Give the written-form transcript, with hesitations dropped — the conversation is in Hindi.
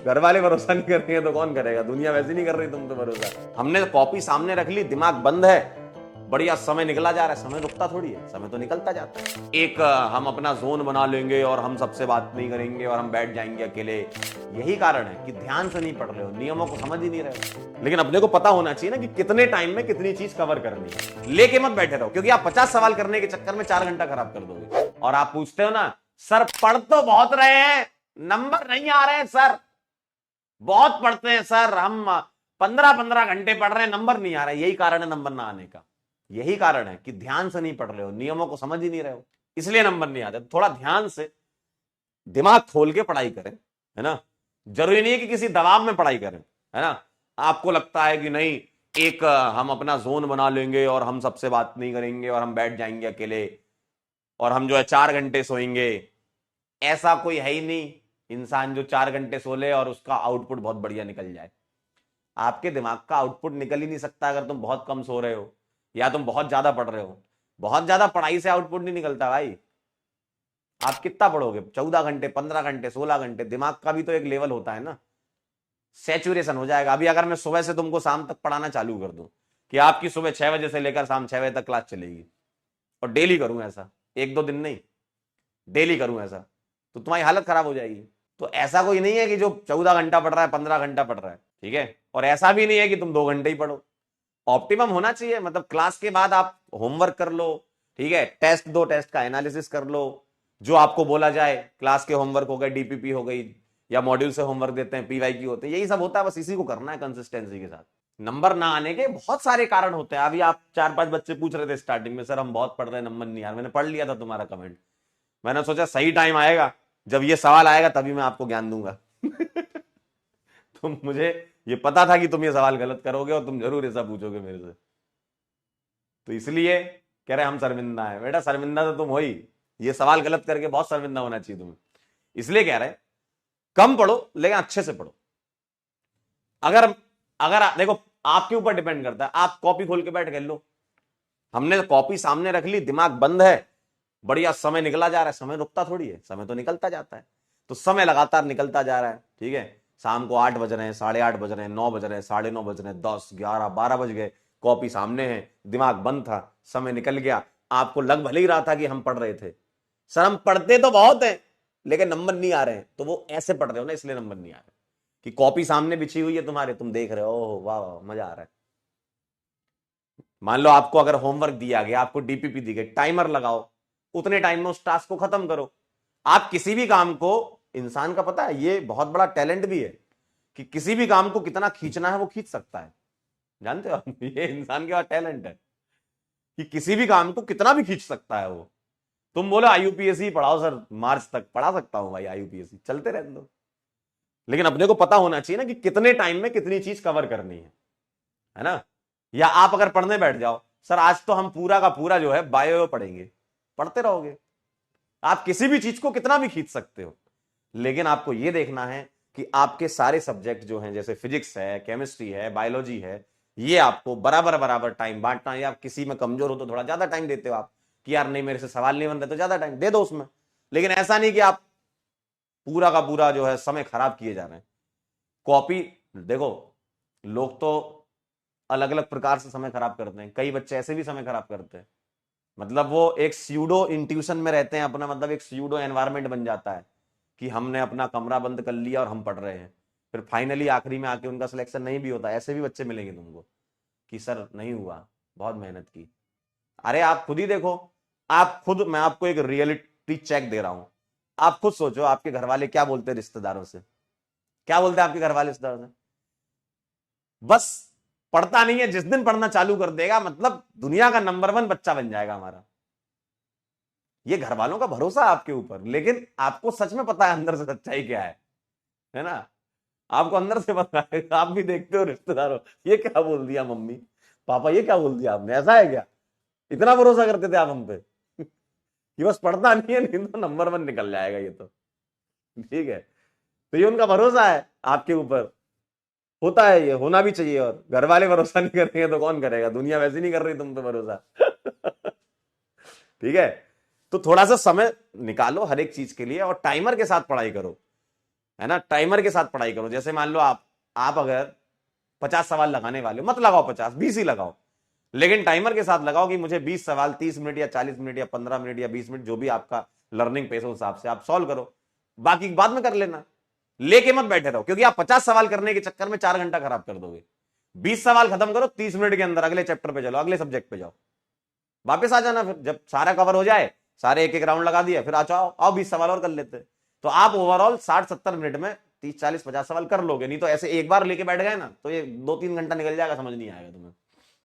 घर वाले भरोसा नहीं कर रहे हैं तो कौन करेगा, दुनिया वैसे नहीं कर रही तुम तो भरोसा। हमने कॉपी सामने रख ली, दिमाग बंद है, बढ़िया समय निकला जा रहा है, समय रुकता थोड़ी है, समय तो निकलता जाता है। एक हम अपना जोन बना लेंगे और हम सबसे बात नहीं करेंगे और हम बैठ जाएंगे अकेले। यही कारण है कि ध्यान से नहीं पढ़ रहे हो, नियमों को समझ ही नहीं रहे हो। लेकिन अपने को पता होना चाहिए ना कि कितने टाइम में कितनी चीज कवर करनी है। लेके मत बैठे रहो, क्योंकि आप 50 सवाल करने के चक्कर में 4 घंटा खराब कर दोगे। और आप पूछते हो ना, सर पढ़ तो बहुत रहे हैं, नंबर नहीं आ रहे हैं सर, बहुत पढ़ते हैं सर, हम 15-15 घंटे पढ़ रहे हैं, नंबर नहीं आ रहा है। यही कारण है नंबर ना आने का। यही कारण है कि ध्यान से नहीं पढ़ रहे हो, नियमों को समझ ही नहीं रहे हो, इसलिए नंबर नहीं आते। थोड़ा ध्यान से दिमाग खोल के पढ़ाई करें, है ना। जरूरी नहीं है कि किसी दबाव में पढ़ाई करें, है ना। आपको लगता है कि नहीं, एक हम अपना जोन बना लेंगे और हम सबसे बात नहीं करेंगे और हम बैठ जाएंगे अकेले और हम जो है 4 घंटे सोएंगे। ऐसा कोई है ही नहीं इंसान जो 4 घंटे सो ले और उसका आउटपुट बहुत बढ़िया निकल जाए। आपके दिमाग का आउटपुट निकल ही नहीं सकता अगर तुम बहुत कम सो रहे हो या तुम बहुत ज्यादा पढ़ रहे हो। बहुत ज्यादा पढ़ाई से आउटपुट नहीं निकलता भाई। आप कितना पढ़ोगे, 14 घंटे, 15 घंटे, 16 घंटे, दिमाग का भी तो एक लेवल होता है ना, सैचुरेशन हो जाएगा। अभी अगर मैं सुबह से तुमको शाम तक पढ़ाना चालू कर दूं कि आपकी सुबह 6 बजे से लेकर शाम 6 बजे तक क्लास चलेगी, और डेली करूं ऐसा, 1-2 दिन नहीं, डेली करूं ऐसा, तो तुम्हारी हालत खराब हो जाएगी। तो ऐसा कोई नहीं है कि जो 14 घंटा पढ़ रहा है 15 घंटा पढ़ रहा है, ठीक है। और ऐसा भी नहीं है कि तुम 2 घंटे ही पढ़ो। ऑप्टिमम होना चाहिए, मतलब क्लास के बाद आप होमवर्क कर लो, ठीक है, टेस्ट दो, टेस्ट का एनालिसिस कर लो, जो आपको बोला जाए। क्लास के होमवर्क हो गए, डीपीपी हो गई, या मॉड्यूल से होमवर्क देते हैं, पीवाई की होते हैं, यही सब होता है। बस इसी को करना है कंसिस्टेंसी के साथ। नंबर ना आने के बहुत सारे कारण होते हैं। अभी आप 4-5 बच्चे पूछ रहे थे स्टार्टिंग में, सर हम बहुत पढ़ रहे हैं, नंबर नहीं आ रहा। मैंने पढ़ लिया था तुम्हारा कमेंट, मैंने सोचा सही टाइम आएगा, जब ये सवाल आएगा तभी मैं आपको ज्ञान दूंगा। तो मुझे ये पता था कि तुम ये सवाल गलत करोगे और तुम जरूर ऐसा पूछोगे मेरे से, तो इसलिए कह रहे हम शर्मिंदा है। बेटा शर्मिंदा तो तुम हो ही, ये सवाल गलत करके बहुत शर्मिंदा होना चाहिए तुम्हें। इसलिए कह रहे कम पढ़ो लेकिन अच्छे से पढ़ो। अगर अगर देखो, आपके ऊपर डिपेंड करता है, आप कॉपी खोल के बैठ गए, लो हमने कॉपी सामने रख ली, दिमाग बंद है, बढ़िया समय निकला जा रहा है, समय रुकता थोड़ी है, समय तो निकलता जाता है। तो समय लगातार निकलता जा रहा है, ठीक है। शाम को 8 बज रहे हैं, 8:30 बज रहे हैं, 9 बज रहे हैं, 9:30 बज रहे हैं, 10, 11, 12 बज गए, कॉपी सामने है, दिमाग बंद था, समय निकल गया। आपको लग भले ही रहा था कि हम पढ़ रहे थे, सर हम पढ़ते तो बहुत है लेकिन नंबर नहीं आ रहे हैं, तो वो ऐसे पढ़ रहे हो ना, इसलिए नंबर नहीं आ रहे कि कॉपी सामने बिछी हुई है तुम्हारे, तुम देख रहे हो, ओह वाह वाह मजा आ रहा है। मान लो आपको अगर होमवर्क दिया गया, आपको डीपीपी दी गई, टाइमर लगाओ, उतने टाइम में उस टास्क को खत्म करो। आप किसी भी काम को, इंसान का पता है ये बहुत बड़ा टैलेंट भी है कि किसी भी काम को कितना खींचना है वो खींच सकता है, जानते हो आप? ये इंसान के पास टैलेंट है कि किसी भी काम को कितना भी खींच सकता है वो। तुम बोलो आईयूपीएससी पढ़ाओ सर, मार्च तक पढ़ा सकता हूं भाई, आईयूपीएससी चलते रहने दो। लेकिन अपने को पता होना चाहिए ना कि कितने टाइम में कितनी चीज कवर करनी है ना। या आप अगर पढ़ने बैठ जाओ, सर आज तो हम पूरा का पूरा जो है बायो पढ़ेंगे, पढ़ते रहोगे। आप किसी भी चीज को कितना भी खींच सकते हो, लेकिन आपको यह देखना है कि आपके सारे सब्जेक्ट जो हैं, जैसे फिजिक्स है, केमिस्ट्री है, बायोलॉजी है, ये आपको बराबर बराबर टाइम बांटना है। आप किसी में कमजोर हो तो थोड़ा ज्यादा टाइम देते हो आप, कि यार नहीं मेरे से सवाल नहीं बन रहे तो ज्यादा टाइम दे दो उसमें। लेकिन ऐसा नहीं कि आप पूरा का पूरा जो है समय खराब किए जा रहे हैं। कॉपी देखो, लोग तो अलग अलग प्रकार से समय खराब करते हैं। कई बच्चे ऐसे भी समय खराब करते हैं, मतलब वो एक स्यूडो इंट्यूशन में रहते हैं अपना, मतलब एक स्यूडो एनवायरमेंट बन जाता है कि हमने अपना कमरा बंद कर लिया और हम पढ़ रहे हैं। फिर फाइनली आखिरी में आके उनका सिलेक्शन नहीं भी होता। ऐसे भी बच्चे मिलेंगे तुमको कि सर नहीं हुआ, बहुत मेहनत की। अरे आप खुद ही देखो, आप खुद, मैं आपको एक रियलिटी चेक दे रहा हूं। आप खुद सोचो, आपके घर वाले क्या बोलते हैं रिश्तेदारों से, क्या बोलते हैं आपके घर वाले रिश्तेदारों से? बस पढ़ता नहीं है, जिस दिन पढ़ना चालू कर देगा मतलब दुनिया का नंबर 1 बच्चा बन जाएगा हमारा। ये घर वालों का भरोसा है आपके ऊपर, लेकिन आपको सच में पता है अंदर से सच्चाई क्या है ना। आपको अंदर से पता है, आप भी देखते हो रिश्तेदारों, ये क्या बोल दिया मम्मी पापा, ये क्या बोल दिया आपने, ऐसा है क्या? इतना भरोसा करते थे आप हम पे। ये बस पढ़ता नहीं है, नहीं तो नंबर 1 निकल जाएगा ये तो, ठीक है। तो ये उनका भरोसा है आपके ऊपर, होता है, ये होना भी चाहिए। और घर वाले भरोसा नहीं करेंगे तो कौन करेगा, दुनिया वैसे नहीं कर रही तुम पे भरोसा। ठीक है। तो थोड़ा सा समय निकालो हर एक चीज के लिए और टाइमर के साथ पढ़ाई करो। है ना। टाइमर के साथ पढ़ाई करो। जैसे मान लो आप अगर 50 सवाल लगाने वाले हो, मत लगाओ 50, 20 ही लगाओ, लेकिन टाइमर के साथ लगाओ कि मुझे 20 सवाल 30 मिनट या 40 मिनट या 15 मिनट या 20 मिनट, जो भी आपका लर्निंग पेस हो, उस हिसाब से आप सॉल्व करो, बाकी बाद में कर लेना। लेके मत बैठे रहो, क्योंकि आप 50 सवाल करने के चक्कर में 4 घंटा खराब कर दोगे। 20 सवाल खत्म करो, 30 मिनट के अंदर अगले चैप्टर पे चलो, अगले सब्जेक्ट पे जाओ, वापस आ जाना। फिर जब सारा कवर हो जाए, सारे एक एक राउंड लगा दिया, फिर आओ 20 सवाल और कर लेते। तो आप ओवरऑल 60-70 मिनट में 30-40-50 सवाल कर लोगे। नहीं तो ऐसे एक बार लेके बैठ गए ना, तो ये 2-3 घंटा निकल जाएगा, समझ नहीं आएगा तुम्हें।